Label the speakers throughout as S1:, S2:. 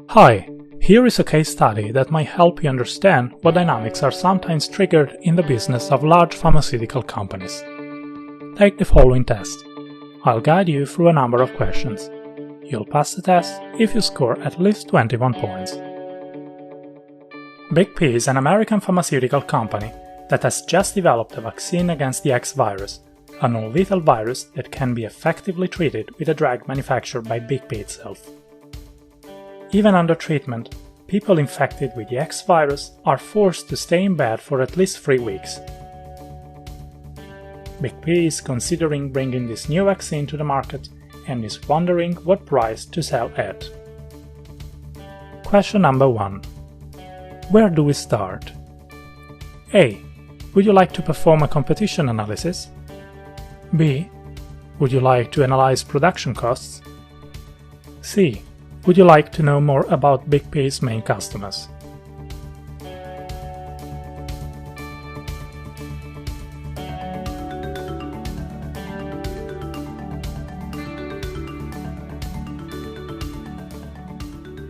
S1: Hi, here is a case study that might help you understand what dynamics are sometimes triggered in the business of large pharmaceutical companies. Take the following test. I'll guide you through a number of questions. You'll pass the test if you score at least 21 points. BP is an American pharmaceutical company that has just developed a vaccine against the X virus, a non-lethal virus that can be effectively treated with a drug manufactured by BP itself. Even under treatment, people infected with the X virus are forced to stay in bed for at least 3 weeks. BP is considering bringing this new vaccine to the market and is wondering what price to sell at. Question number 1. Where do we start? A. Would you like to perform a competition analysis? B. Would you like to analyze production costs? C. Would you like to know more about BP's main customers?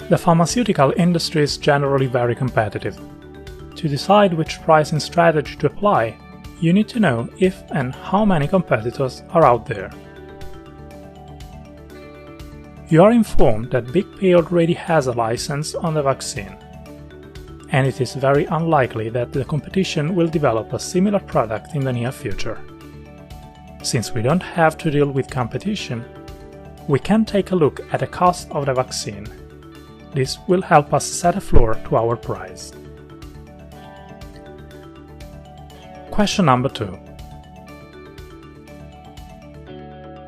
S1: The pharmaceutical industry is generally very competitive. To decide which pricing strategy to apply, you need to know if and how many competitors are out there. You are informed that BP already has a license on the vaccine, and it is very unlikely that the competition will develop a similar product in the near future. Since we don't have to deal with competition, we can take a look at the cost of the vaccine. This will help us set a floor to our price. Question number 2.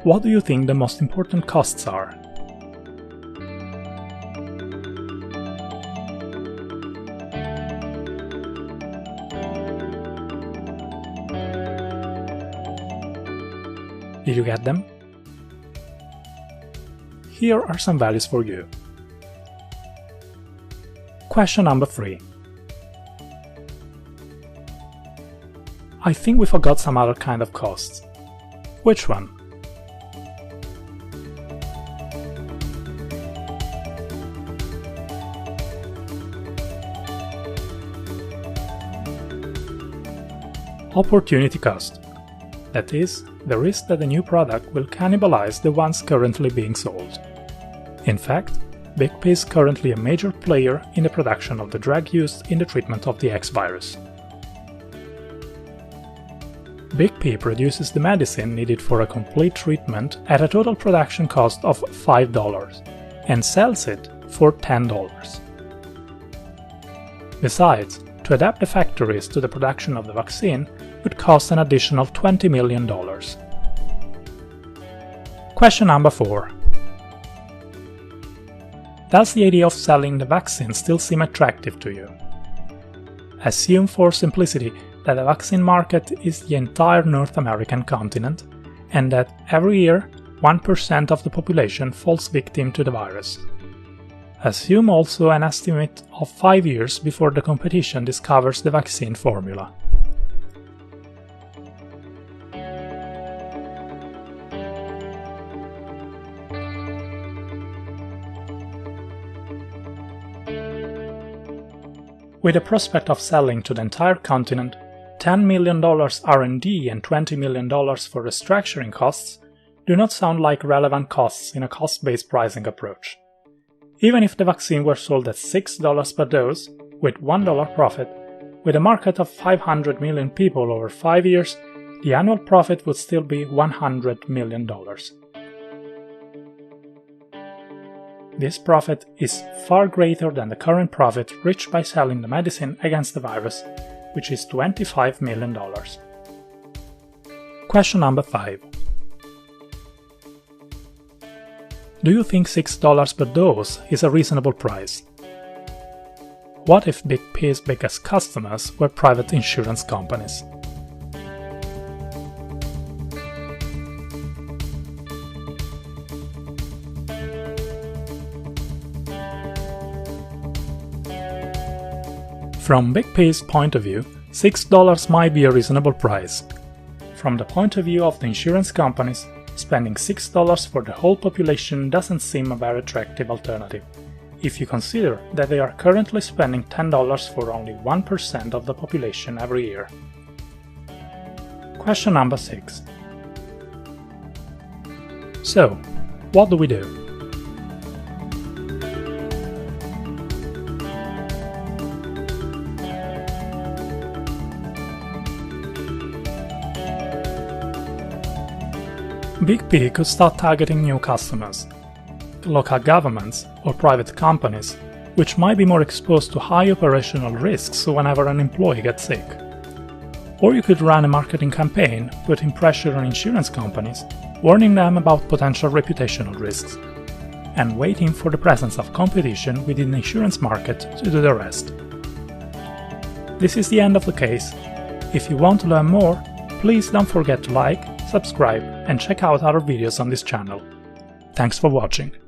S1: What do you think the most important costs are? Did you get them? Here are some values for you. Question number 3. I think we forgot some other kind of costs. Which one? Opportunity cost. That is, the risk that the new product will cannibalize the ones currently being sold. In fact, BP is currently a major player in the production of the drug used in the treatment of the X virus. BP produces the medicine needed for a complete treatment at a total production cost of $5 and sells it for $10. Besides, to adapt the factories to the production of the vaccine would cost an additional $20 million. Question number 4. Does the idea of selling the vaccine still seem attractive to you? Assume for simplicity that the vaccine market is the entire North American continent and that every year 1% of the population falls victim to the virus. Assume also an estimate of 5 years before the competition discovers the vaccine formula. With the prospect of selling to the entire continent, $10 million R&D and $20 million for restructuring costs do not sound like relevant costs in a cost-based pricing approach. Even if the vaccine were sold at $6 per dose, with $1 profit, with a market of 500 million people over 5 years, the annual profit would still be $100 million. This profit is far greater than the current profit reached by selling the medicine against the virus, which is $25 million. Question number 5. Do you think $6 per dose is a reasonable price? What if BP's biggest customers were private insurance companies? From BP's point of view, $6 might be a reasonable price. From the point of view of the insurance companies, spending $6 for the whole population doesn't seem a very attractive alternative, if you consider that they are currently spending $10 for only 1% of the population every year. Question number 6. So, what do we do? Big P could start targeting new customers, local governments or private companies, which might be more exposed to high operational risks whenever an employee gets sick. Or you could run a marketing campaign putting pressure on insurance companies, warning them about potential reputational risks, and waiting for the presence of competition within the insurance market to do the rest. This is the end of the case. If you want to learn more, please don't forget to like, subscribe, and check out other videos on this channel. Thanks for watching.